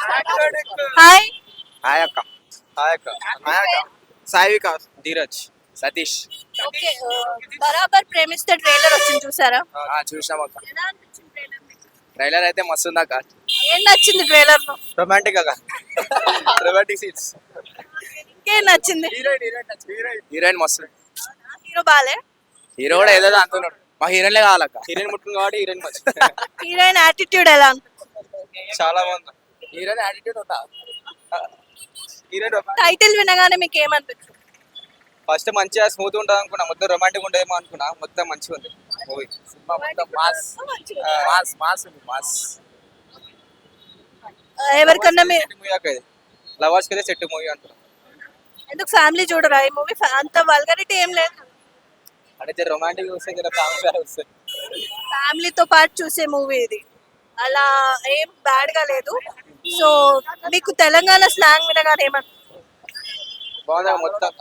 Hi. Hi అక్క. Hi అక్క. Hi అక్క. సాయివిక, ధీరజ్, సతీష్. ఓకే, బరాబర్ ప్రేమిస్తే ట్రైలర్ వచ్చింది చూసారా? చూసినాం అక్క. ఎలా అనిపించింది ట్రైలర్ మీకు? ట్రైలర్ అయితే మస్తు ఉంది అక్క. ఏం నచ్చింది ట్రైలర్ లో? రొమాంటిక్ అక్క. Romantic scenes. ఇంకేం నచ్చింది? హీరోయిన్ మస్తు. హీరో బాలే. హీరో కూడా ఏదో అంటున్నాడు. మా హీరోయిన్లే కావాలక్క. హీరోయిన్ ముట్టుకుంది కాబట్టి హీరోయిన్ మంచి. హీరోయిన్ యాటిట్యూడ్ ఎలా అనిపించింది? చాలా బాగుంది. హీరోయిన్ యాటిట్యూడ్ ఉందా? హీరోయిన్ టైటిల్ వినగానే మీకు ఏమనిపించింది? ఫస్ట్ మంచిగా స్మూత్ ఉంటుంది అనుకున్నా, మొత్తం రొమాంటిక్ ఉండేమో అనుకున్నా, మొత్తం మంచిగా ఉంది మూవీ. సినిమా మొత్తం మాస్ మాస్ మాస్ ఉంది మాస్. ఎవరికన్నా మీరు మూవీ అక్క ఇది. లవర్స్ కి సెట్ మూవీ అంటున్నా. ఎందుకు ఫ్యామిలీ చూడరా ఈ మూవీ? అంత వల్గరిటీ ఏం లేదు. అంటే రొమాంటిక్ వస్తే జర కామెడీ వస్తుంది. ఫ్యామిలీతో పాటు చూసే మూవీ ఇది, అలా ఏం బ్యాడ్ గా లేదు. సో మీకు తెలంగాణ స్లాంగ్ వినగానే బాగుంది మొత్తం.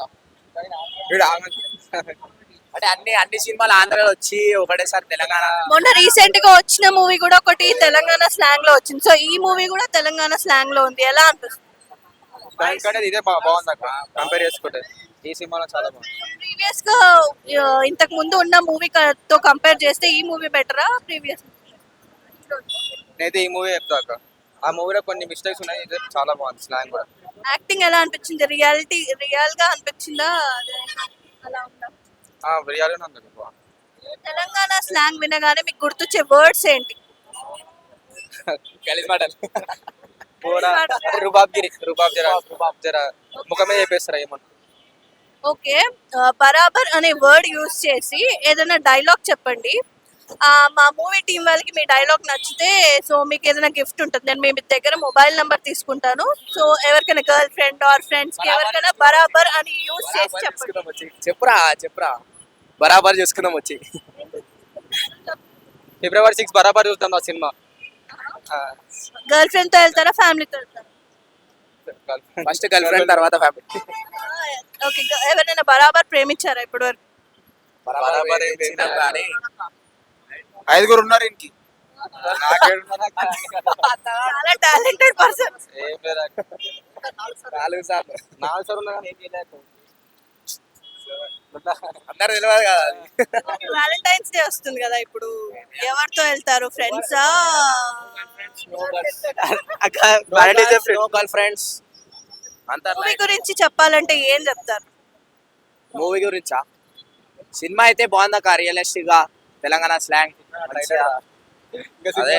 అంటే అన్ని సినిమాలు ఆంధ్రాలో వచ్చి ఒకటేసారి తెలంగాణ. మొన్న రీసెంట్ గా వచ్చిన మూవీ కూడా ఒకటి తెలంగాణ స్లాంగ్ లో వచ్చింది. సో ఈ మూవీ కూడా తెలంగాణ స్లాంగ్ లో ఉంది. ఎలా అనిపిస్తుంది? దానికంటే ఇదే బాగుంది అక్క, కంపేర్ చేసుకుంటే ఈ సినిమాలో చాలా బాగుంది. ప్రీవియస్ గా ఇంతకు ముందు ఉన్న మూవీ తో కంపేర్ చేస్తే ఈ మూవీ బెటరా ప్రీవియస్? నేనైతే ఈ మూవీ చెప్తా అక్క. ఆ మూవీలో కొన్ని మిస్టేక్స్ ఉన్నాయి, ఇది చాలా బాగుంది స్లాంగ్ కూడా. యాక్టింగ్ ఎలా అనిపించింది? రియల్ గా అనిపించిందా? అలా ఉందా? రియల్ గానే ఉంది. తెలంగాణ స్లాంగ్ వినగానే మీకు గుర్తొచ్చే వర్డ్స్ ఏంటి? గలీజ్ మాటలు. రుబాబ్ జరా ముఖమే చెప్పేస్తారా ఏమన్నా. ఓకే, బరాబర్ అనే వర్డ్ యూజ్ చేసి ఏదైనా డైలాగ్ చెప్పండి. మా మూవీ టీం వాళ్ళకి మీ డైలాగ్ నచ్చితే సో మీకు ఏదైనా గిఫ్ట్ ఉంటుంది. నేను మీ దగ్గర మొబైల్ నంబర్ తీసుకుంటాను. సో ఎవరికైనా గర్ల్ ఫ్రెండ్ ఆర్ ఫ్రెండ్స్ కి ఎవరికైనా బరాబర్ అని యూజ్ చేసి చెప్పండి. చెప్పురా బరాబర్ చేసుకుందాం వచ్చి. February 6 బరాబర్ చూద్దాం ఆ సినిమా. గర్ల్ ఫ్రెండ్ తో వెళ్తారా, ఫ్యామిలీతో వెళ్తారా? ఫస్ట్ గర్ల్ ఫ్రెండ్ తర్వాత ఫ్యామిలీ. ఓకే, ఎవరైనా బరాబర్ ప్రేమించారా ఇప్పుడు వరకు? బరాబర్ కానీ 5 ఉన్నారు ఇంటికి. చాలా టాలెంటెడ్ పర్సన్. ఏం లేదా 4 సార్లు ఉన్నా కానీ ఏం చేయలేదు. అందరు తెలియదు కదా. వ్యాలంటైన్స్ డే వస్తుంది కదా, ఇప్పుడు ఎవరితో వెళ్తారు? ఫ్రెండ్సా? ఫ్రెండ్స్ అంత. మూవీ గురించి చెప్పాలంటే ఏం చెప్తారు? మూవీ గురించా? సినిమా అయితే బాగుందక్క, రియలిస్టిక్ గా తెలంగాణ స్లాంగ్. అదే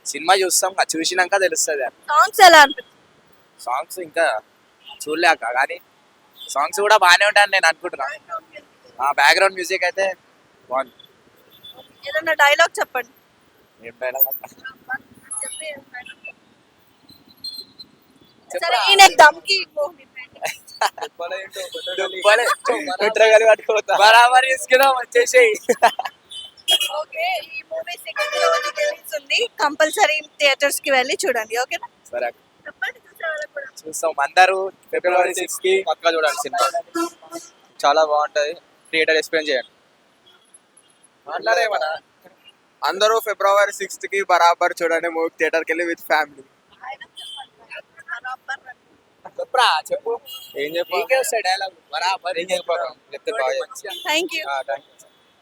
సినిమా చూసినాక తెలుస్తుంది. సాంగ్స్ ఎలా అనిపిస్తుంది? సాంగ్స్ ఇంకా చూడలేక కానీ సాంగ్స్ కూడా బాగానే ఉంటాయని నేను అనుకుంటున్నా. బ్యాక్గ్రౌండ్ మ్యూజిక్ అయితే బాగుంది. ఏదైనా డైలాగ్ చెప్పండి. ఏం డైలాగ్? సరే, ఈయన దమ్కి బరాబర్ తీసుకున్నాం వచ్చేసేయి. ఓకే, ఈ మూవీ 6th రోజు రిలీజ్ ఉంది. కంపల్సరీ థియేటర్స్ కి వెళ్ళి చూడండి. ఓకేనా? సరే చెప్పండి చూసే వాళ్ళకి కూడా. చూస్తాం అందరూ. February 6 కి పక్కా చూడాలి సినిమా, చాలా బాగుంటది. థియేటర్ ఎక్స్పీరియన్స్ చేయండి. మాట్లాడేమన్నా అందరూ February 6 కి బరాబర్ చూడండి మూవీ థియేటర్కి వెళ్ళి విత్ ఫ్యామిలీ. చెప్పురా చెప్పు. ఏం చెప్పు? డైలాగ్ బరాబర్ ఏం చెప్పాలి? Thank you.